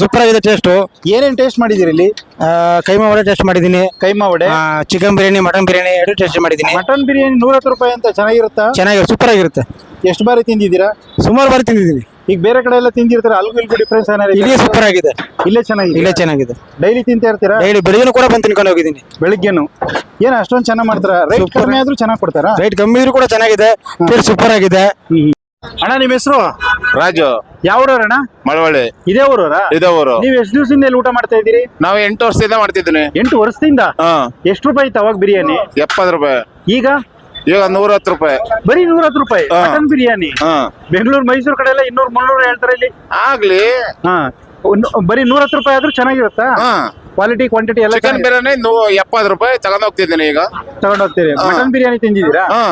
Super ಆಗಿದೆ taste. ಏನೇನ್ taste ಮಾಡಿದಿರಿ ಇಲ್ಲಿ? ಕೈಮಾ ವಡೆ ಟೇಸ್ಟ್ ಮಾಡಿದ್ದೀನಿ. ಕೈಮಾ ವಡೆ, ಚಿಕನ್ ಬಿರಿಯಾನಿ, ಮಟನ್ ಬಿರಿಯಾನಿ ಎರಡು ಟೇಸ್ಟ್ ಮಾಡಿದ್ದೀನಿ. ಮಟನ್ ಬಿರಿಯಾನಿ 110 ರೂಪಾಯಿ ಅಂತ ಚೆನ್ನಾಗಿರುತ್ತಾ? ಚೆನ್ನಾಗಿರುತ್ತೆ, ಸೂಪರ್ ಆಗಿರುತ್ತೆ. ಎಷ್ಟು ಬಾರಿ ತಿಂದಿದ್ದೀರಾ? ಸುಮಾರು ಬಾರಿ ತಿಂದಿದ್ದೀನಿ. ಈಗ ಬೇರೆ ಕಡೆ ಎಲ್ಲ ತಿಂದಿರ್ತಾರೆ, ಅಲ್ಗೂ ಇಲ್ಗೂ ಡಿಫ್ರೆನ್ಸ್ ಏನಾರ ಇಲ್ಲೇ ಸೂಪರ್ ಆಗಿದೆ. ಇಲ್ಲೇ ಚೆನ್ನಾಗಿದೆ. ಇಲ್ಲೇ ಚೆನ್ನಾಗಿದೆ. ಡೈಲಿ ತಿಂತಾ ಇರ್ತೀರಾ? ಡೈಲಿ ಬೆಳಿಗ್ಗೆ ಕೂಡ ಬಂದು ತಿನ್ಕೊಂಡು ಹೋಗಿದ್ದೀನಿ. ಬೆಳಿಗ್ಗೆನು ಏನ್ ಅಷ್ಟೊಂದು ಚೆನ್ನಾಗಿ ಮಾಡ್ತಾರಾ? ರೈಟ್ ಕಡಿಮೆ ಆದ್ರೂ ಚೆನ್ನಾಗಿ ಕೊಡ್ತಾರಾ? ರೈಟ್ ಕಮ್ಮಿ ಇದ್ರೂ ಕೂಡ ಚೆನ್ನಾಗಿದೆ. ಟೇಸ್ಟ್ ಸೂಪರ್ ಆಗಿದೆ. ಅಣ್ಣ ನಿಮ್ ಹೆಸರು? ರಾಜು. ಯಾವ ಊರಣ್ಣ? ಮಳವಳ್ಳಿ. ಇದೇ ಊರವರಾ? ಇದೇ ಊರು. ನೀವ್ ಎಷ್ಟು ದಿವಸದಿಂದ ಇಲ್ಲಿ ಊಟ ಮಾಡ್ತಾ ಇದ್ದೀರಿ? ನಾವು 8 ವರ್ಷದಿಂದ ಮಾಡ್ತಿದ್ದೀನಿ. 8 ವರ್ಷದಿಂದ? ಹಾ. ಎಷ್ಟು ರೂಪಾಯಿ ಇತ್ತು ಅವಾಗ ಬಿರಿಯಾನಿ? 70 ರೂಪಾಯಿ. ಈಗ ಈಗ 110 ರೂಪಾಯಿ. ಬರೀ 110 ರೂಪಾಯಿ ಮಟನ್ ಬಿರಿಯಾನಿ. ಹಾ. ಬೆಂಗಳೂರು ಮೈಸೂರು ಕಡೆ ಎಲ್ಲ 200 300 ಹೇಳ್ತಾರೆ ಇಲ್ಲಿ. ಆಗ್ಲಿ. ಹಾ, ಬರೀ 110 ರೂಪಾಯಿ ಆದ್ರೂ ಚೆನ್ನಾಗಿರುತ್ತಾ? ಹಾ. ಕ್ವಾಲಿಟಿ ಕ್ವಾಂಟಿಟಿ ಎಲ್ಲ ಚಿಕನ್ ಬಿರಿಯಾನಿ 70 ರೂಪಾಯಿ ತಗೊಂಡ್ ಹೋಗ್ತಿದ್ದೀನಿ. ಈಗ ತಗೊಂಡ್ ಹೋಗ್ತೀರಿ. ಮಟನ್ ಬಿರಿಯಾನಿ ತಿಂದಿದ್ದೀರಾ? ಹಾ.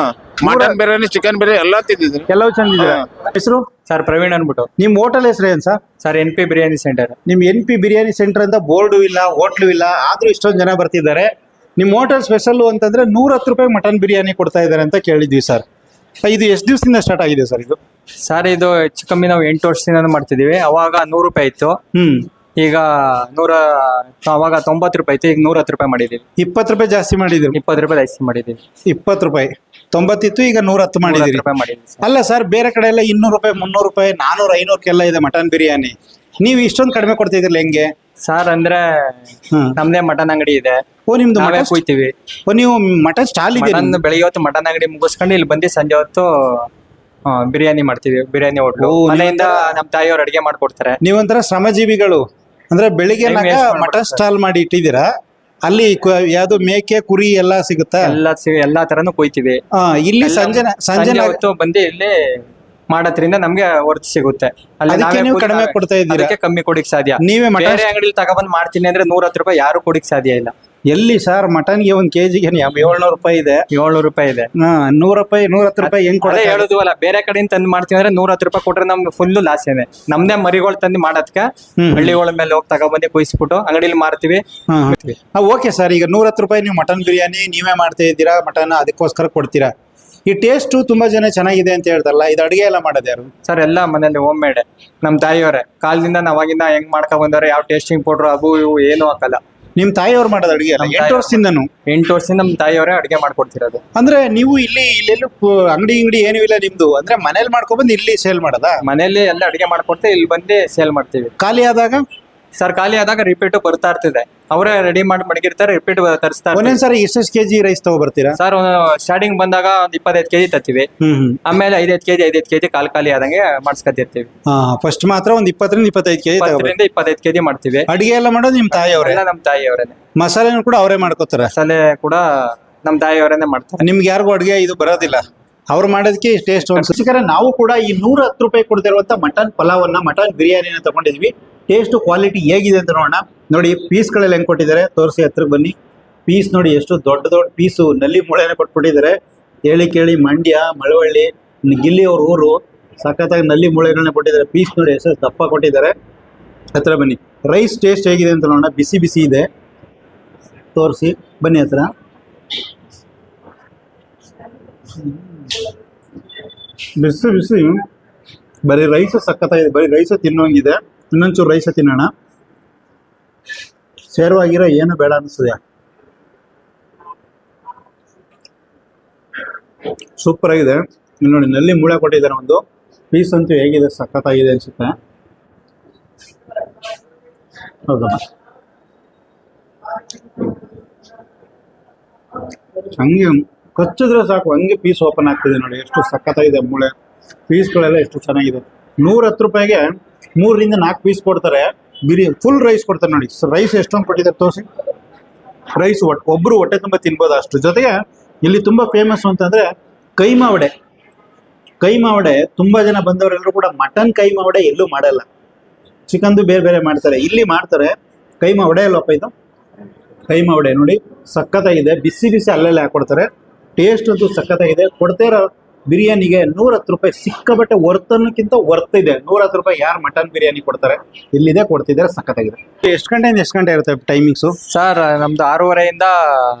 ಮಟನ್ ಬಿರಿಯಾನಿ, ಚಿಕನ್ ಬಿರಿಯಾನಿ ಎಲ್ಲ ತಿಂದಿದ್ದೀನಿ. ಎಲ್ಲವೂ ಚಂದಿದ್ದೀರಾ? ಹೆಸರು? ಸರ್ ಪ್ರವೀಣ್ ಅನ್ಬಿಟ್ಟು. ನಿಮ್ ಹೋಟೆಲ್ ಹೆಸರು ಏನ್ sir? Sir NP biryani centre. ನಿಮ್ NP ಬಿರಿಯಾನಿ ಸೆಂಟರ್ ಅಂತ ಬೋರ್ಡು ಇಲ್ಲ, ಹೋಟ್ಲು ಇಲ್ಲ, ಆದ್ರೂ ಇಷ್ಟೊಂದು ಜನ ಬರ್ತಿದ್ದಾರೆ. ನಿಮ್ ಹೋಟೆಲ್ ಸ್ಪೆಷಲ್ ಅಂತಂದ್ರೆ 110 ರೂಪಾಯಿ ಮಟನ್ ಬಿರಿಯಾನಿ ಕೊಡ್ತಾ ಇದಾರೆ ಅಂತ ಕೇಳಿದ್ವಿ ಸರ್. ಇದು ಎಷ್ಟು ದಿವಸದಿಂದ ಸ್ಟಾರ್ಟ್ ಆಗಿದೆ ಸರ್ ಇದು? ಸರ್ ಇದು ಹೆಚ್ಚು ಕಮ್ಮಿ ನಾವು 8 ವರ್ಷದಿಂದ ಮಾಡ್ತಿದೀವಿ. ಅವಾಗ 100 ರೂಪಾಯಿ ಇತ್ತು. ಈಗ ಅವಾಗ 90 ರೂಪಾಯಿ ಇತ್ತು. ಈಗ 110 ರೂಪಾಯಿ ಮಾಡಿದೀವಿ. 20 ರೂಪಾಯಿ ಜಾಸ್ತಿ ಮಾಡಿದ್ರು. 20 ರೂಪಾಯಿ ಜಾಸ್ತಿ ಮಾಡಿದೀವಿ. 20 ರೂಪಾಯಿ 90 ಇತ್ತು, ಈಗ 110 ಮಾಡಿದ್ರಿ. ರೂಪಾಯಿ ಮಾಡಿದೀವಿ ಸರ್. ಅಲ್ಲ ಸರ್, ಬೇರೆ ಕಡೆ ಎಲ್ಲ 200 ರೂಪಾಯಿ 300 ರೂಪಾಯಿ 400 500ಕ್ಕೆಲ್ಲ ಇದೆ ಮಟನ್ ಬಿರಿಯಾನಿ. ನೀವು ಇಷ್ಟೊಂದು ಕಡಿಮೆ ಕೊಡ್ತಿದ್ರಲ್ಲ ಹೆಂಗೆ ಸರ್ ಅಂದ್ರೆ ನಮ್ದೇ ಮಟನ್ ಅಂಗಡಿ ಇದೆ. ಓ, ನಿಮ್ದು ನಾವೇ ಮಟನ್? ಕುಯ್ತೀವಿ. ಓ, ನೀವು ಮಟನ್ ಸ್ಟಾಲ್ ಇದೆ? ಮಟನ್ ಬೆಳಿಗ್ಗೆ ಹೊತ್ತು ಮಟನ್ ಅಂಗಡಿ ಮುಗಿಸ್ಕೊಂಡು ಇಲ್ಲಿ ಬಂದು ಸಂಜೆ ಹೊತ್ತು ಬಿರಿಯಾನಿ ಮಾಡ್ತೀವಿ. ಬಿರಿಯಾನಿ ಹೋಟ್ಲು ಮನೆಯಿಂದ ನಮ್ಮ ತಾಯಿಯವ್ರು ಅಡಿಗೆ ಮಾಡ್ಕೊಡ್ತಾರೆ. ನೀವೊಂಥರ ಶ್ರಮಜೀವಿಗಳು. ಅಂದ್ರೆ ಬೆಳಿಗ್ಗೆ Time waste ಮಟನ್ ಮಾಡ್ಬಿಡ್ತಾರೆ. ಸ್ಟಾಲ್ ಮಾಡಿ ಇಟ್ಟಿದ್ದೀರಾ? ಅಲ್ಲಿ ಯಾವ್ದು ಮೇಕೆ ಕುರಿ ಎಲ್ಲ ಸಿಗುತ್ತಾ? ಎಲ್ಲಾ ತರನು ಕುಯ್ತೀವಿ. ಇಲ್ಲಿ ಸಂಜೆ ಸಂಜೆ ಹೊತ್ತು ಬಂದು ಇಲ್ಲಿ ಮಾಡೋದ್ರಿಂದ ನಮ್ಗೆ ವರ್ತ್ ಸಿಗುತ್ತೆ. ಅಲ್ಲಿ ಅದಕ್ಕೆ ನಾವೇ ನೀವು ಕೂತು ಕಡಿಮೆ ಕೊಡ್ತಾ ಇದ್ದೀರಾ? ಅದಕ್ಕೆ ಕಮ್ಮಿ ಕೊಡಿಕ್ ಸಾಧ್ಯ. ನೀವೇ ಮಟನ್ ಬೇರೆ ಅಂಗಡಿಲಿ ತಗೊಬಂದ್ ಮಾಡ್ತೀನಿ ಅಂದ್ರೆ 110 ರೂಪಾಯಿ ಯಾರು ಕೊಡಿಕ್ ಸಾಧ್ಯ ಇಲ್ಲ. ಎಲ್ಲಿ ಸರ್? ಮಟನ್ಗೆ 1 ಕೆಜಿಗೆ 700 ರೂಪಾಯಿ ಇದೆ. 700 ರೂಪಾಯಿ ಇದೆ. 100 ರೂಪಾಯಿ 110 ರೂಪಾಯಿ ಹೆಂಗ್ ಅದೇ ಕೊಡ? ಹೇಳುದುವಲ್ಲ, ಬೇರೆ ಕಡೆಯಿಂದ ತಂದು ಮಾಡ್ತೀವಿ ಅಂದ್ರೆ 110 ರೂಪಾಯಿ ಕೊಟ್ರೆ ನಮ್ಗೆ ಫುಲ್ ಲಾಸ್ ಇದೆ. ನಮ್ದೇ ಮರಿಗಳು ತಂದು ಮಾಡೋದಕ್ಕೆ ಹಳ್ಳಿಗಳ ಮೇಲೆ ಹೋಗಿ ತಗೊಬಂದು ಕುಯಿಸ್ಬಿಟ್ಟು ಅಂಗಡಿಲಿ ಮಾರ್ತೀವಿ. ಓಕೆ ಸರ್, ಈಗ 110 ರೂಪಾಯಿ ನೀವು ಮಟನ್ ಬಿರಿಯಾನಿ ನೀವೇ ಮಾಡ್ತಾ ಇದ್ದೀರಾ, ಮಟನ್ ಅದಕ್ಕೋಸ್ಕರ ಕೊಡ್ತೀರಾ. ಈ ಟೇಸ್ಟ್ ತುಂಬಾ ಜನ ಚೆನ್ನಾಗಿದೆ ಅಂತ ಹೇಳ್ತಾರಲ್ಲ, ಇದು ಅಡಿಗೆ ಎಲ್ಲ ಮಾಡೋದು ಯಾರು ಸರ್? ಎಲ್ಲ ಮನೇಲಿ ಹೋಮ್ ಮೇಡ್. ನಮ್ ತಾಯಿಯವರೇ ಕಾಲದಿಂದ ನಾವಾಗಿಂದ ಹೆಂಗ್ ಮಾಡ್ಕೊಂಡ್ ಬಂದವ್ರೆ. ಯಾವ ಟೇಸ್ಟಿಂಗ್ ಪೌಡ್ರು ಅವು ಇವು ಏನು ಹಾಕಲ್ಲ. ನಿಮ್ ತಾಯಿಯವ್ರು ಮಾಡೋದು ಅಡಿಗೆ ಎಲ್ಲ? 8 ವರ್ಷದಿಂದನು? 8 ವರ್ಷದಿಂದ ನಮ್ ತಾಯಿಯವರೇ ಅಡಿಗೆ ಮಾಡ್ಕೊಡ್ತಿರೋದು. ಅಂದ್ರೆ ನೀವು ಇಲ್ಲೆಲ್ಲೂ ಅಂಗಡಿ ಏನೂ ಇಲ್ಲ ನಿಮ್ದು? ಅಂದ್ರೆ ಮನೇಲಿ ಮಾಡ್ಕೊಬಂದು ಇಲ್ಲಿ ಸೇಲ್ ಮಾಡೋದಾ? ಮನೇಲಿ ಎಲ್ಲ ಅಡಿಗೆ ಮಾಡ್ಕೊಡ್ತೀವಿ, ಇಲ್ಲಿ ಬಂದು ಸೇಲ್ ಮಾಡ್ತೀವಿ. ಖಾಲಿ ಆದಾಗ ಸರ್ ಖಾಲಿ ಆದಾಗ ರಿಪೀಟ್ ಬರ್ತಾ ಇರ್ತಿದೆ. ಅವರೇ ರೆಡಿ ಮಾಡಿ ಮಡಗಿರ್ತಾರೆ, ರಿಪೀಟ್ ತರಿಸ್ತಾ ಇರ್ತಾರೆ. ಒಂದೊಂದ್ಸರಿ ಎಷ್ಟು ಕೆಜಿ ರೈಸ್ ತಗೊಬರ್ತೀರಾ ಸರ್? ಸ್ಟಾರ್ಟಿಂಗ್ ಬಂದಾಗ ಒಂದು 25 ಕೆಜಿ ತತ್ತೀವಿ. ಆಮೇಲೆ 5 ಕೆಜಿ ಖಾಲಿ ಆದಂಗೆ ಮಾಡಿಸ್ಕೊತಿರ್ತೀವಿ. ಫಸ್ಟ್ ಮಾತ್ರ ಒಂದ್ 20 ರಿಂದ 25 ಕೆಜಿ 25 ಕೆಜಿ ಮಾಡ್ತೀವಿ. ಅಡಿಗೆ ಎಲ್ಲ ಮಾಡೋದು ನಿಮ್ ತಾಯಿಯವ್ರೆ? ಎಲ್ಲ ನಮ್ ತಾಯಿಯವರೇನೆ. ಮಸಾಲೆನೂ ಕೂಡ ಅವರೇ ಮಾಡ್ಕೋತಾರ? ಮಸಾಲೆ ಕೂಡ ನಮ್ ತಾಯಿಯವರೇನೆ ಮಾಡ್ತಾರೆ. ನಿಮ್ಗೆ ಯಾರಿಗೂ ಅಡಿಗೆ ಇದು ಬರೋದಿಲ್ಲ, ಅವ್ರು ಮಾಡೋದಕ್ಕೆ ಟೇಸ್ಟ್ ಅನ್ಸುತ್ತೆ. ನಾವು ಕೂಡ ಈ 110 ರೂಪಾಯಿ ಕೊಡ್ತಿರುವಂತ ಮಟನ್ ಪಲಾವನ್ನ, ಮಟನ್ ಬಿರಿಯಾನಿನ ತಗೊಂಡಿದ್ವಿ. ಟೇಸ್ಟ್ ಕ್ವಾಲಿಟಿ ಹೇಗಿದೆ ಅಂತ ನೋಡೋಣ. ನೋಡಿ ಪೀಸ್ಗಳೆಲ್ಲ ಹೆಂಗ್ ಕೊಟ್ಟಿದ್ದಾರೆ, ತೋರಿಸಿ ಹತ್ರಕ್ಕೆ ಬನ್ನಿ. ಪೀಸ್ ನೋಡಿ ಎಷ್ಟು ದೊಡ್ಡ ದೊಡ್ಡ ಪೀಸು, ನಲ್ಲಿ ಮೂಳೆನೆ ಕೊಟ್ಬಿಟ್ಟಿದ್ದಾರೆ. ಕೇಳಿ ಮಂಡ್ಯ, ಮಳವಳ್ಳಿ, ಗಿಲ್ಲಿ ಅವ್ರ ಊರು, ಸಖತ್ತಾಗಿ ನಲ್ಲಿ ಮೂಳೆಗಳನ್ನ ಕೊಟ್ಟಿದ್ದಾರೆ. ಪೀಸ್ ನೋಡಿ ಎಷ್ಟು ದಪ್ಪ ಕೊಟ್ಟಿದ್ದಾರೆ. ಹತ್ರ ಬನ್ನಿ. ರೈಸ್ ಟೇಸ್ಟ್ ಹೇಗಿದೆ ಅಂತ ನೋಡೋಣ. ಬಿಸಿ ಬಿಸಿ ಇದೆ, ತೋರಿಸಿ ಬನ್ನಿ ಹತ್ರ. ಬಿಸಿ ಬಿಸಿ ಬರೀ ರೈಸ್ ಸಖತ್ತಾಗಿದೆ. ಬರೀ ರೈಸ್ ತಿನ್ನೋಂಗಿದೆ. ಇನ್ನೊಂಚೂರು ರೈಸ್ ತಿನ್ನೋಣ. ಸೇರುವಾಗಿರೋ ಏನು ಬೇಡ ಅನಿಸ್ತದೆ. ಸೂಪರ್ ಆಗಿದೆ. ನೋಡಿ ನಲ್ಲಿ ಮೂಳೆ ಕೊಟ್ಟಿದ್ದಾರೆ. ಒಂದು ಪೀಸ್ ಅಂತೂ ಹೇಗಿದೆ, ಸಖತ್ತಾಗಿದೆ ಅನ್ಸುತ್ತೆ. ಹೌದಾ? ಹಂಗೆ ಕಚ್ಚಿದ್ರೆ ಸಾಕು, ಹಂಗೆ ಪೀಸ್ ಓಪನ್ ಆಗ್ತಿದೆ. ನೋಡಿ ಎಷ್ಟು ಸಖತ್ತಾಗಿದೆ ಮೂಳೆ. ಪೀಸ್ಗಳೆಲ್ಲ ಎಷ್ಟು ಚೆನ್ನಾಗಿದೆ. 110 ರೂಪಾಯಿಗೆ 3 ರಿಂದ 4 ಪೀಸ್ ಕೊಡ್ತಾರೆ. ಫುಲ್ ರೈಸ್ ಕೊಡ್ತಾರೆ. ನೋಡಿ ರೈಸ್ ಎಷ್ಟೊಂದು ಕೊಟ್ಟಿದ್ದಾರೆ ತೋರಿಸಿ. ರೈಸ್ ಒಬ್ರು ಹೊಟ್ಟೆ ತುಂಬ ತಿನ್ಬೋದು ಅಷ್ಟು. ಜೊತೆಗೆ ಇಲ್ಲಿ ತುಂಬ ಫೇಮಸ್ ಅಂತಂದ್ರೆ ಕೈಮಾ ವಡೆ. ಕೈಮಾ ವಡೆ ತುಂಬಾ ಜನ ಬಂದವರೆಲ್ಲರೂ ಕೂಡ ಮಟನ್ ಕೈಮಾ ವಡೆ ಎಲ್ಲೂ ಮಾಡಲ್ಲ. ಚಿಕನ್ದು ಬೇರೆ ಬೇರೆ ಮಾಡ್ತಾರೆ, ಇಲ್ಲಿ ಮಾಡ್ತಾರೆ. ಕೈಮಾ ವಡೆ ಅಲ್ಲಪ್ಪ ಇದು? ಕೈಮಾ ವಡೆ ನೋಡಿ ಸಖತ್ತಾಗಿದೆ. ಬಿಸಿ ಬಿಸಿ ಅಲ್ಲೆಲ್ಲ ಹಾಕೊಡ್ತಾರೆ. ಟೇಸ್ಟ್ ಅಂತೂ ಸಖತ್ತಾಗಿದೆ. ಕೊಡ್ತಿರೋ ಬಿರಿಯಾನಿಗೆ 110 ರೂಪಾಯಿ ಸಿಕ್ಕಾಬಟ್ಟೆ ವರ್ತನಕ್ಕಿಂತ ವರ್ತ್ ಇದೆ. 110 ರೂಪಾಯಿ ಯಾರು ಮಟನ್ ಬಿರಿಯಾನಿ ಕೊಡ್ತಾರೆ? ಇಲ್ಲಿದೆ ಕೊಡ್ತಿದ್ದಾರೆ, ಸಖತ್ತಾಗಿದೆ. ಎಷ್ಟು ಗಂಟೆಯಿಂದ ಎಷ್ಟು ಗಂಟೆ ಇರುತ್ತೆ ಟೈಮಿಂಗ್ಸು? ಸರ್ ನಮ್ದು 6:30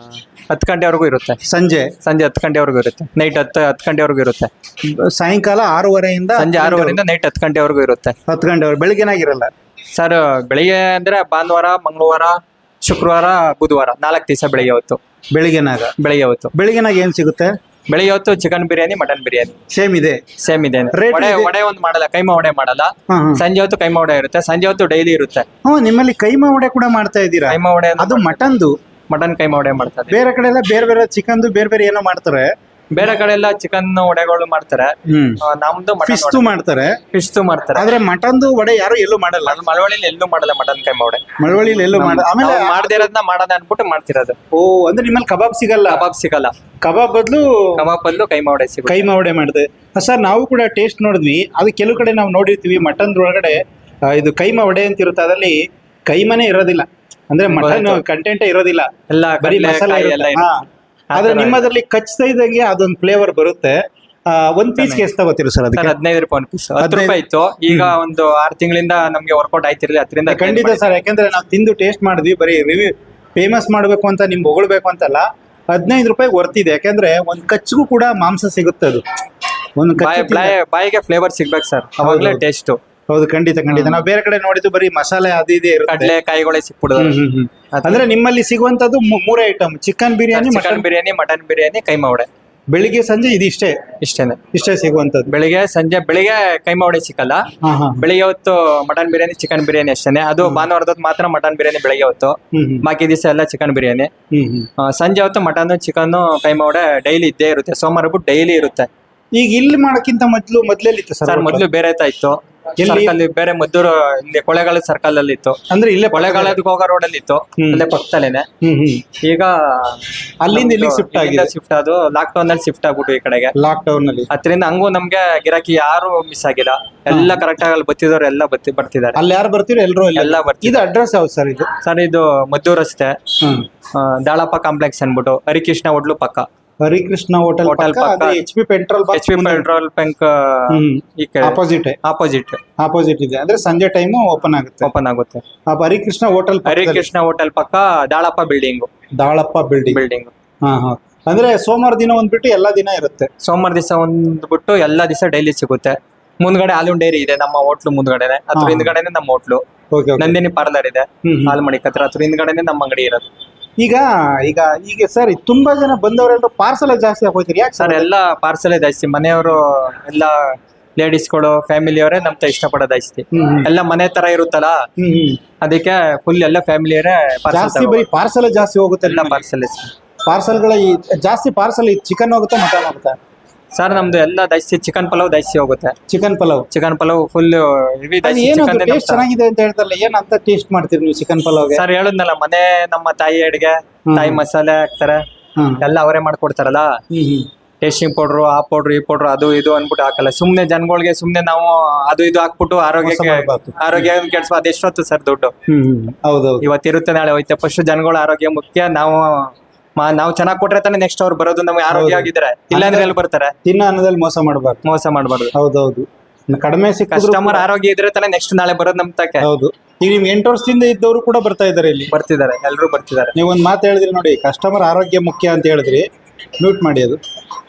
10 ಗಂಟೆವರೆಗೂ ಇರುತ್ತೆ. ಸಂಜೆ 10 ಗಂಟೆವರೆಗೂ ಇರುತ್ತೆ. ನೈಟ್ 10 ಗಂಟೆವರೆಗೂ ಇರುತ್ತೆ. ಸಾಯಂಕಾಲ 6:30 ಸಂಜೆ 6:30 ನೈಟ್ 10 ಗಂಟೆವರೆಗೂ ಇರುತ್ತೆ. 10 ಗಂಟೆವರೆಗೆ ಬೆಳಿಗ್ಗೆನಾಗಿರಲ್ಲ? ಸರ್ ಬೆಳಿಗ್ಗೆ ಅಂದ್ರೆ ಭಾನುವಾರ, ಮಂಗಳವಾರ, ಶುಕ್ರವಾರ, ಬುಧವಾರ 4 ದಿವಸ ಬೆಳಿಗ್ಗೆ ಹೊತ್ತು. ಬೆಳಿಗ್ಗೆನಾಗ ಬೆಳಿಗ್ಗೆನಾಗ ಏನ್ ಸಿಗುತ್ತೆ? ಬೆಳಿಗ್ಗೆ ಹೊತ್ತು chicken biryani, mutton biryani same ಇದೆ. Rate ವಡೆ ಇದೆ? ವಡೆ ಒಂದು ಮಾಡಲ್ಲ, ಕೈಮಾ ವಡೆ ಮಾಡಲ್ಲ. ಹ್ಮ್, ಹ್ಮ್. ಸಂಜೆ ಹೊತ್ತು ಕೈಮಾ ವಡೆ ಇರುತ್ತೆ, ಸಂಜೆ ಹೊತ್ತು ಡೈಲಿ ಇರುತ್ತೆ. ನಿಮ್ಮಲ್ಲಿ ಕೈಮಾ ವಡೆ ಕೂಡ ಮಾಡ್ತಾ ಇದ್ದೀರಾ? ಕೈಮಾ ವಡೆ ಅದು ಮಟನ್ದು. ಮಟನ್ ಕೈಮಾ ವಡೆ ಮಾಡ್ತಾರೆ. ಬೇರೆ ಕಡೆ ಎಲ್ಲ ಬೇರೆ ಬೇರೆ ಚಿಕನ್ದು ಬೇರೆ ಬೇರೆ ಏನೋ ಮಾಡ್ತಾರೆ. ಬೇರೆ ಕಡೆ ಎಲ್ಲ ಚಿಕನ್ ವಡೆಗಳು ಮಾಡ್ತಾರೆ. ನಮ್ದು ಫಿಶ್ ಮಾಡ್ತಾರೆ. ಫಿಶ್ ಮಾಡ್ತಾರೆ. ಆದ್ರೆ ಮಟನ್ದು ವಡೆ ಯಾರು ಎಲ್ಲೂ ಮಾಡಲ್ಲ. ಅಲ್ಲಿ ಮಳವಳ್ಳಿಲಿ ಎಲ್ಲೂ ಮಾಡಲ್ಲ ಮಟನ್ ಕೈಮಾ ವಡೆ. ಮಳವಳ್ಳಿಲಿ ಎಲ್ಲೂ ಆಮೇಲೆ ಮಾಡದೇ ಇರೋದನ್ನ ಮಾಡೋಣ ಅನ್ಬಿಟ್ಟು ಮಾಡ್ತಿರೋದು. ಓ, ಅಂದ್ರೆ ನಿಮ್ಮಲ್ಲಿ ಕಬಾಬ್ ಸಿಗಲ್ಲ? ಕಬಾಬ್ ಸಿಗಲ್ಲ. ಕಬಾಬ್ ಬದಲು ಕೈಮಾ ವಡೆ ಸಿಗುತ್ತೆ. ಕೈಮಾ ವಡೆ ಮಾಡಿದೆ ಸರ್. ನಾವು ಕೂಡ ಟೇಸ್ಟ್ ನೋಡಿದ್ವಿ. ಅದು ಕೆಲವು ಕಡೆ ನಾವು ನೋಡಿರ್ತೀವಿ ಮಟನ್ ಒಳಗಡೆ ಇದು ಕೈಮಾ ವಡೆ ಅಂತ ಇರುತ್ತೆ, ಅದರಲ್ಲಿ ಕೈಮಾನೇ ಇರೋದಿಲ್ಲ, ಅಂದ್ರೆ ಮಟನ್ ಕಂಟೆಂಟೇ ಇರೋದಿಲ್ಲ, ಎಲ್ಲ ಬರೀ ಮಸಾಲೆ ಎಲ್ಲ ಇರುತ್ತೆ. ಆದ್ರೆ ನಿಮ್ಮದ್ರಲ್ಲಿ ಕಚ್ತಾ ಇದ್ದಂಗೆ ಅದೊಂದು ಫ್ಲೇವರ್ ಬರುತ್ತೆ. ಒಂದ್ ಪೀಸ್ಗೆ ಎಷ್ಟು ತಗೋತೀರಿ ಸರ್? ಅದಕ್ಕೆ 15 ರೂಪಾಯಿ ಒಂದು ಪೀಸ್. 10 ರೂಪಾಯಿ ಇತ್ತು, ಈಗ ಒಂದು 6 ತಿಂಗಳಿಂದ ನಮ್ಗೆ ವರ್ಕೌಟ್ ಆಯ್ತಿರ್ಲಿ. 10ರಿಂದ ಖಂಡಿತ ಸರ್, ಯಾಕಂದ್ರೆ ನಾವು ತಿಂದು ಟೇಸ್ಟ್ ಮಾಡಿದ್ವಿ. ಬರೀ ರಿವ್ಯೂ ಫೇಮಸ್ ಮಾಡ್ಬೇಕು ಅಂತ ನಿಮ್ಗೆ ಹೊಗಳ್ಬೇಕು ಅಂತಲ್ಲ, 15 ರೂಪಾಯಿ ವರ್ತಿದೆ. ಯಾಕಂದ್ರೆ ಒಂದ್ ಕಚ್ಚಿಗೂ ಕೂಡ ಮಾಂಸ ಸಿಗುತ್ತೆ. ಅದು ಒಂದು ಬಾಯಿಗೆ ಫ್ಲೇವರ್ ಸಿಗ್ಬೇಕು ಸರ್, ಅವಾಗ್ಲೇ ಟೇಸ್ಟ್. ಹೌದು, ಖಂಡಿತ ಖಂಡಿತ. ನಾವು ಬೇರೆ ಕಡೆ ನೋಡಿದ್ದು ಬರೀ ಮಸಾಲೆ ಅದು ಇದೇ ಇರುತ್ತೆ. ಕಡ್ಲೆ ಕಾಯಿಗಳೇ ಸಿಕ್ಬಿಡೋದು. ಅಂದ್ರೆ ನಿಮ್ಮಲ್ಲಿ ಸಿಗುವಂತದ್ದು 3 item: chicken biryani, chicken biryani, mutton biryani, keema vada. ಬೆಳಿಗ್ಗೆ ಸಂಜೆ ಇದಿಷ್ಟೇ ಇಷ್ಟೇ ಸಿಗುವಂತದ್ದು. ಬೆಳಿಗ್ಗೆ ಸಂಜೆ ಬೆಳಿಗ್ಗೆ ಕೈಮಾ ವಡೆ ಸಿಕ್ಕಲ್ಲ. ಬೆಳಿಗ್ಗೆ ಹೊತ್ತು ಮಟನ್ ಬಿರಿಯಾನಿ, ಚಿಕನ್ ಬಿರಿಯಾನಿ ಅಷ್ಟೇನೆ. ಅದು ಭಾನುವಾರದ ಮಾತ್ರ ಮಟನ್ ಬಿರಿಯಾನಿ ಬೆಳಿಗ್ಗೆ ಹೊತ್ತು, ಬಾಕಿ ದಿವಸ ಎಲ್ಲ ಚಿಕನ್ ಬಿರಿಯಾನಿ. ಸಂಜೆ ಹೊತ್ತು mutton, chicken, keema vada daily ಇದ್ದೇ ಇರುತ್ತೆ. ಸೋಮವಾರ ಬಿಟ್ಟು ಡೈಲಿ ಇರುತ್ತೆ. ಈಗ ಇಲ್ಲಿ ಮಾಡಕ್ಕಿಂತ ಮೊದ್ಲೆಲ್ಲಿತ್ತು ಸರ್? ಮೊದ್ಲು ಬೇರೆ ಇತ್ತು, ಸರ್ಕಲ್ ಬೇರೆ, ಮದ್ದೂರು ಇಲ್ಲಿ ಕೊಳ್ಳೇಗಾಲ ಸರ್ಕಲ್ ಅಲ್ಲಿ ಇತ್ತು. ಅಂದ್ರೆ ಇಲ್ಲೇ ಕೊಳ್ಳೇಗಾಲದ ಹೋಗೋ ರೋಡ್ ಅಲ್ಲಿ ಇತ್ತು, ಅಲ್ಲೇ ಪಕ್ಕದಲ್ಲೇನೆ. ಈಗ ಅಲ್ಲಿಂದ ಇಲ್ಲಿಗೆ ಶಿಫ್ಟ್ ಅದು ಲಾಕ್ಡೌನ್ ಅಲ್ಲಿ ಶಿಫ್ಟ್ ಆಗ್ಬಿಟ್ಟು ಈ ಕಡೆಗೆ. ಲಾಕ್ಡೌನ್ ಅಲ್ಲಿ ಅದರಿಂದ ಹಂಗೂ ನಮ್ಗೆ ಗಿರಾಕಿ ಯಾರು ಮಿಸ್ ಆಗಿಲ್ಲ, ಎಲ್ಲ ಕರೆಕ್ಟ್ ಆಗಿ ಅಲ್ಲಿ ಬತ್ತಿದವ್ರು ಎಲ್ಲ ಬರ್ತಿದ್ದಾರೆ. ಅಲ್ಲಿ ಯಾರು ಬರ್ತೀರೋ ಎಲ್ಲರೂ ಎಲ್ಲ ಬರ್ತೀವಿ. ಇದು ಅಡ್ರೆಸ್ ಯಾವ್ದು ಸರ್? ಇದು ಸರ್ ಇದು ಮದ್ದೂರು ರಸ್ತೆ, ದಾಳಪ್ಪ ಕಾಂಪ್ಲೆಕ್ಸ್ ಅನ್ಬಿಟ್ಟು, ಹರಿಕೃಷ್ಣ ಹೋಟ್ಲು ಪಕ್ಕ. ಹರಿಕೃಷ್ಣ ಹೋಟೆಲ್ ಪಕ್ಕ, H P petrol bunk opposite ಇದೆ. ಅಂದ್ರೆ ಸಂಜೆ ಟೈಮ್ ಓಪನ್ ಆಗುತ್ತೆ. ಹರಿಕೃಷ್ಣ ಹೋಟೆಲ್ ಪಕ್ಕ ದಾಳಪ್ಪ ಬಿಲ್ಡಿಂಗ್. ಅಂದ್ರೆ ಸೋಮವಾರ ದಿನ ಒಂದ್ಬಿಟ್ಟು ಎಲ್ಲಾ ದಿನ ಇರುತ್ತೆ. ಸೋಮವಾರ ದಿವಸ ಒಂದ್ಬಿಟ್ಟು ಎಲ್ಲಾ ದಿವಸ ಡೈಲಿ ಸಿಗುತ್ತೆ. ಮುಂದ್ಗಡೆ ಹಾಲುನ್ ಡೈರಿ ಇದೆ ನಮ್ಮ ಹೋಟ್ಲು ಮುಂದ್ಗಡೆನೆ, ಅದ್ರ ಹಿಂದ್ಗಡೆನೆ ನಮ್ಮ ಹೋಟ್ಲು. ನಂದಿನಿ ಪಾರ್ಲರ್ ಇದೆ ಹಾಲ್ಮಡಿ ಹತ್ರ, ಅದ್ರ ಹಿಂದ್ಗಡೆನೆ ನಮ್ಮ ಅಂಗಡಿ ಇರೋದು. ಈಗ ಸರ್ ತುಂಬಾ ಜನ ಬಂದವರೆಲ್ಲರೂ ಪಾರ್ಸಲ್ ಜಾಸ್ತಿ ಹಾಕೋತೀರಿ, ಯಾಕೆ ಸರ್? ಎಲ್ಲ ಪಾರ್ಸಲೇ ಜಾಸ್ತಿ. ಮನೆಯವರು ಎಲ್ಲ ಲೇಡೀಸ್ಗಳು, ಫ್ಯಾಮಿಲಿಯವರೇ ನಮ್ತ ಇಷ್ಟಪಡೋದು ಜಾಸ್ತಿ. ಎಲ್ಲ ಮನೆ ತರ ಇರುತ್ತಲ್ಲ, ಅದಕ್ಕೆ ಫುಲ್ ಎಲ್ಲ ಫ್ಯಾಮಿಲಿಯವರೇ ಜಾಸ್ತಿ. ಬರೀ ಪಾರ್ಸಲ್ ಜಾಸ್ತಿ ಹೋಗುತ್ತೆ. ಎಲ್ಲ ಪಾರ್ಸಲ್ಗಳ ಜಾಸ್ತಿ. ಪಾರ್ಸಲ್ ಚಿಕನ್ ಹೋಗುತ್ತೆ, ಮಟನ್ ಹೋಗುತ್ತೆ ಸರ್? ನಮ್ದು ಎಲ್ಲ ಜಾಸ್ತಿ ಚಿಕನ್ ಪಲಾವ್ ಜಾಸ್ತಿ ಹೋಗುತ್ತೆ. Chicken pulao full heavy. ಚೆನ್ನಾಗಿದೆ ಅಂತ ಹೇಳ್ತಾರಲ್ಲ, ಏನ್ ಅಂತ ಟೇಸ್ಟ್ ಮಾಡ್ತೀರಿ ನೀವು ಚಿಕನ್ ಪಲಾವ್? ಸರ್ ಹೇಳಿದ್ನಲ್ಲ, ಮನೆ ನಮ್ಮ ತಾಯಿ ಅಡಿಗೆ, ತಾಯಿ ಮಸಾಲೆ ಹಾಕ್ತಾರೆ, ಎಲ್ಲ ಅವರೇ ಮಾಡ್ಕೊಡ್ತಾರಲ್ಲ. ಟೇಸ್ಟಿಂಗ್ ಪೌಡ್ರು, ಆ ಪೌಡ್ರು, ಈ ಪೌಡ್ರು, ಅದು ಇದು ಅನ್ಬಿಟ್ಟು ಹಾಕಲ್ಲ. ಸುಮ್ನೆ ಜನಗಳಿಗೆ ಸುಮ್ನೆ ನಾವು ಅದು ಇದು ಹಾಕ್ಬಿಟ್ಟು ಆರೋಗ್ಯ ಕೆಡ್ಸ. ಅದೆಷ್ಟೊತ್ತು ಸರ್ ದುಡ್ಡು? ಹೌದೌದು, ಇವತ್ತಿರುತ್ತೆ ನಾಳೆ ಹೋಯ್ತೆ. ಫಸ್ಟ್ ಜನಗಳ ಆರೋಗ್ಯ ಮುಖ್ಯ. ನಾವು ಚೆನ್ನಾಗಿ ಕೊಟ್ರೆ ತಾನೇ ನೆಕ್ಸ್ಟ್ ಅವ್ರು ಬರೋದು. ನಮ್ಗೆ ಆರೋಗ್ಯ ಆಗಿದ್ರೆ, ಇಲ್ಲಾಂದ್ರೆ ಎಲ್ಲಿ ಬರ್ತಾರೆ? ತಿನ್ನ ಅನ್ನೋದ್ರಲ್ಲಿ ಮೋಸ ಮಾಡಬಾರ್ದು. ಹೌದೌದು, ಕಡಿಮೆ ಕಸ್ಟಮರ್ ಆರೋಗ್ಯ ಇದ್ರೆ ತಾನೇ ನೆಕ್ಸ್ಟ್ ನಾಳೆ ಬರೋದು ನಮ್ ತಕ್ಕೆ. ಹೌದು. ಈಗ ನಿಮ್ 8 ವರ್ಷದಿಂದ ಇದ್ದವರು ಕೂಡ ಬರ್ತಾ ಇದಾರೆ, ಇಲ್ಲಿ ಬರ್ತಿದ್ದಾರೆ, ಎಲ್ಲರೂ ಬರ್ತಿದ್ದಾರೆ. ನೀವು ಒಂದ್ ಮಾತು ಹೇಳಿದ್ರಿ ನೋಡಿ, ಕಸ್ಟಮರ್ ಆರೋಗ್ಯ ಮುಖ್ಯ ಅಂತ ಹೇಳಿದ್ರಿ. ಮ್ಯೂಟ್ ಮಾಡಿ. ಅದು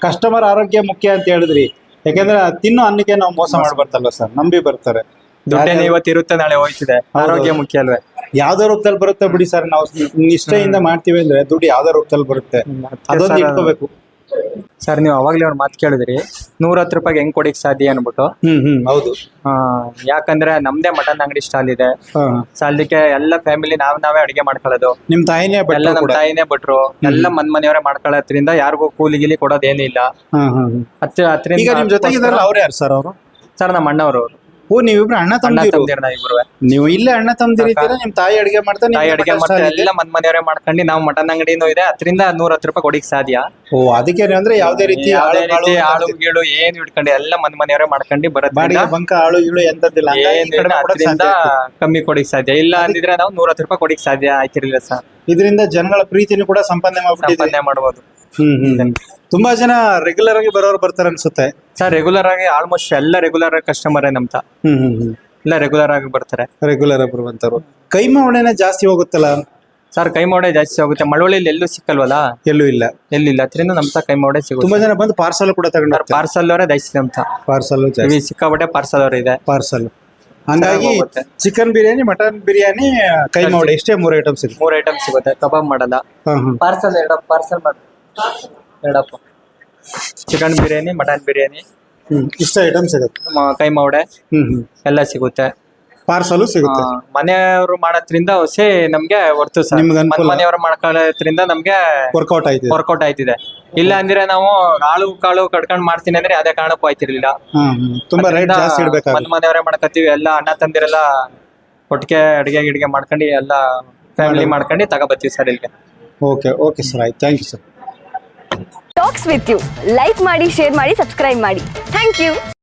ಕಸ್ಟಮರ್ ಆರೋಗ್ಯ ಮುಖ್ಯ ಅಂತ ಹೇಳಿದ್ರಿ. ಯಾಕಂದ್ರೆ ತಿನ್ನೋ ಅನ್ನಕ್ಕೆ ನಾವು ಮೋಸ ಮಾಡ್ಬಾರ್ದಲ್ಲ ಸರ್, ನಂಬಿ ಬರ್ತಾರೆ. ದುಡ್ಡೇನು ಇವತ್ತಿರುತ್ತೆ ನಾಳೆ ಹೋಯ್ತಿದೆ, ಆರೋಗ್ಯ ಮುಖ್ಯ ಅಲ್ವೇ? ಯಾವ್ದೋ ರೂಪದಲ್ಲಿ ಬರುತ್ತೆ ಬಿಡಿ ಸರ್. ನಾವು ನಿಷ್ಠೆಯಿಂದ ಮಾಡ್ತೀವಿ ಅಂದ್ರೆ ದುಡ್ಡು ಯಾವ್ದೋ ರೂಪದಲ್ಲಿ ಬರುತ್ತೆ, ಅದೊಂದು ಇಟ್ಕೋಬೇಕು ಸರ್. ನೀವು ಅವಾಗ್ಲೇ ಅವ್ರು ಮಾತು ಕೇಳಿದ್ರಿ, 110 ರೂಪಾಯಿಗೆ ಹೆಂಗ್ ಕೊಡಿಕ್ ಸಾಧ್ಯ ಅನ್ಬಿಟ್ಟು. ಹೌದು. ಯಾಕಂದ್ರೆ ನಮ್ದೇ ಮಟನ್ ಅಂಗಡಿ ಸ್ಟಾಲ್ ಇದೆ. ಅದಕ್ಕೆ ಎಲ್ಲ ಫ್ಯಾಮಿಲಿ ನಾವೇ ಅಡಿಗೆ ಮಾಡ್ಕೊಳ್ಳೋದು. ನಿಮ್ ತಾಯಿನೇ ಎಲ್ಲ ನಮ್ ತಾಯಿನೇ ಭಟ್ರು, ಎಲ್ಲ ಮನೆಯವರೇ ಮಾಡ್ಕೊಳ್ಳೋದ್ರಿಂದ ಯಾರಿಗೂ ಕೂಲಿ ಗಿಲಿ ಕೊಡೋದೇನಿಲ್ಲ. ಈಗ ನಿಮ್ ಜೊತೆಗೆ ಅವ್ರು ಯಾರು ಸರ್? ಅವರು ಸರ್ ನಮ್ಮ ಅಣ್ಣವರು. ಓ, ನೀವಿಬ್ರು ಅಣ್ಣ ತಮ್ಮಂದಿರು? ಇಬ್ರು. ನೀವು ಇಲ್ಲೇ ಅಣ್ಣ ತಮ್ಮದಿರಿದ್ದೀರಾ? ನಿಮ್ ತಾಯಿ ಅಡಿಗೆ ಮಾಡ್ತಾರೆ, ಎಲ್ಲ ಮನೆಯವರೇ ಮಾಡ್ಕೊಂಡು ನಾವು ಮಟನ್ ಅಂಗಡಿನೂ ಇದೆ, ಅದರಿಂದ 110 ರೂಪಾಯಿ ಕೊಡಿಕ್ ಸಾಧ್ಯ. ಓ, ಅದಕ್ಕೆ ಅಂದ್ರೆ ಯಾವ್ದೇ ರೀತಿ ಆಳು ಗೀಳು ಏನು ಇಟ್ಕೊಂಡು ಎಲ್ಲ ಮನೆಯವರೇ ಮಾಡ್ಕೊಂಡು ಬರೋದು. ಬಂಕ ಆಳು ಗೀಳು ಎಂತದಿಲ್ಲ, ಅದರಿಂದ ಕಮ್ಮಿ ಕೊಡಿಕ್ ಸಾಧ್ಯ. ಇಲ್ಲ ಅಂದಿದ್ರೆ ನಾವು 110 ರೂಪಾಯಿ ಕೊಡಿಕ್ ಸಾಧ್ಯ ಆಯ್ತಿರ್ಲಿಲ್ಲ ಸರ್. ಇದರಿಂದ ಜನಗಳ ಪ್ರೀತಿನೂ ಕೂಡ ಸಂಪಾದನೆ ಮಾಡಬಹುದು. ತುಂಬಾ ಜನ ರೆಗ್ಯುಲರ್ ಆಗಿ ಬರೋರು ಬರ್ತಾರೆ ಅನ್ಸುತ್ತೆ ಸರ್. ರೆಗ್ಯುಲರ್ ಆಗಿ ಆಲ್ಮೋಸ್ಟ್ ಎಲ್ಲ ರೆಗ್ಯುಲರ್ ಕಸ್ಟಮರ್ ನಮ್ತ. ಎಲ್ಲ ರೆಗ್ಯುಲರ್ ಆಗಿ ಬರ್ತಾರೆ. ರೆಗ್ಯುಲರ್ ಆಗಿ ಬರುವಂತರು. ಕೈಮಾ ವಡೆನೇ ಜಾಸ್ತಿ ಹೋಗುತ್ತಲ್ಲ ಸರ್? ಕೈಮಾ ವಡೆ ಜಾಸ್ತಿ ಹೋಗುತ್ತೆ. ಮಳವಳ್ಳಿಯಲ್ಲಿ ಎಲ್ಲೂ ಸಿಕ್ಕಲ್ವಲ್ಲ? ಎಲ್ಲಿಲ್ಲ. ಅದರಿಂದ ನಮ್ತ ಕೈಮಾ ವಡೆ ಸಿಗುತ್ತೆ. ತುಂಬಾ ಜನ ಬಂದು ಪಾರ್ಸಲ್ ಕೂಡ ತಗೊಂಡು ಪಾರ್ಸಲ್ ಅವರೇ ಜಾಸ್ತಿ ನಮ್ತ. ಪಾರ್ಸಲ್ ಸಿಕ್ಕಾಪಟ್ಟೆ ಪಾರ್ಸಲ್ ಅವ್ರ ಇದೆ. ಪಾರ್ಸಲ್ ಹಂಗಾಗಿ ಹೋಗುತ್ತೆ. ಚಿಕನ್ ಬಿರಿಯಾನಿ ಮಟನ್ ಬಿರಿಯಾನಿ ಕೈಮಾ ವಡೆ ಇಷ್ಟೇ 3 ಐಟಮ್ಸ್ ಇದೆ. 3 ಐಟಮ್ ಸಿಗುತ್ತೆ. ಕಬಾಬ್ ಮಾಡಲ್ಲ. ಪಾರ್ಸಲ್ ಪಾರ್ಸಲ್ ಮಾಡಿ ಎರಡಪ್ಪ. ಚಿಕನ್ ಬಿರಿಯಾನಿ, ಮಟನ್ ಬಿರಿಯಾನಿ, ಇಷ್ಟ ಐಟಮ್ಸ್ ಇದೆ. ಕೈಮಾ ವಡೆ ಎಲ್ಲ ಸಿಗುತ್ತೆ. ಪಾರ್ಸಲು ಸಿಗುತ್ತೆ. ಮನೆಯವರು ಮಾಡೋದ್ರಿಂದ ಹೊಸೇ ನಮ್ಗೆ ಹೊರ್ತು ಸರ್, ನಿಮ್ಗೆ ಅನುಕೂಲ. ಮನೆಯವರು ಮಾಡ್ಕೊಳ್ಳೋದ್ರಿಂದ ನಮ್ಗೆ ವರ್ಕೌಟ್ ಆಯ್ತು. ವರ್ಕೌಟ್ ಆಯ್ತಿದೆ. ಇಲ್ಲ ಅಂದ್ರೆ ನಾವು ಕಾಳು ಕಡ್ಕೊಂಡ್ ಮಾಡ್ತೀನಿ ಅಂದ್ರೆ ಅದೇ ಕಾರಣಕ್ಕೂ ಆಯ್ತಿರ್ಲಿಲ್ಲ. ತುಂಬಾ ರೇಟ್ ಜಾಸ್ತಿ ಇಡ್ಬೇಕಾಗುತ್ತೆ. ಮನೆಯವರೇ ಮಾಡ್ಕೊತೀವಿ. ಎಲ್ಲ ಅಣ್ಣ ತಂದಿರೆಲ್ಲ ಒಟ್ಟಿಗೆ ಅಡಿಗೆ ಮಾಡ್ಕೊಂಡು ಎಲ್ಲ ಫ್ಯಾಮಿಲಿ ಮಾಡ್ಕೊಂಡು ತಗೋಬತ್ತೀವಿ ಸರ್ ಇಲ್ಲಿಗೆ. ಓಕೆ ಸರ್, ಆಯ್ತು. Thank you sir. Talks with you like ಮಾಡಿ, ಶೇರ್ ಮಾಡಿ, ಸಬ್ಸ್ಕ್ರೈಬ್ ಮಾಡಿ. Thank you.